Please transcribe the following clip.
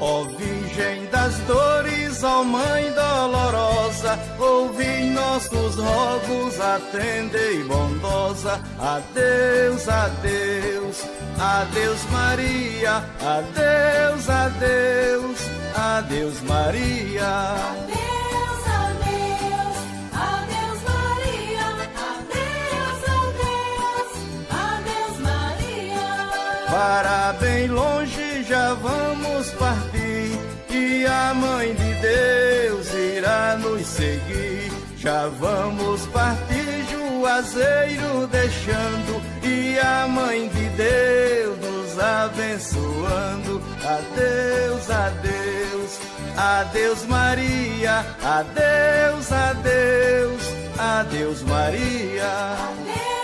Ó Virgem das Dores, ó Mãe dolorosa, ouvi nossos rogos, atendei bondosa. Adeus, adeus, adeus Maria, adeus, adeus, adeus Maria. Adeus, adeus, adeus Maria, adeus, adeus, adeus Maria. Para bem longe já vamos partir, e a Mãe de Deus irá nos seguir. Já vamos partir, Juazeiro deixando, e a Mãe de Deus nos abençoando. Adeus, adeus, adeus Maria, adeus, adeus, adeus Maria. Adeus.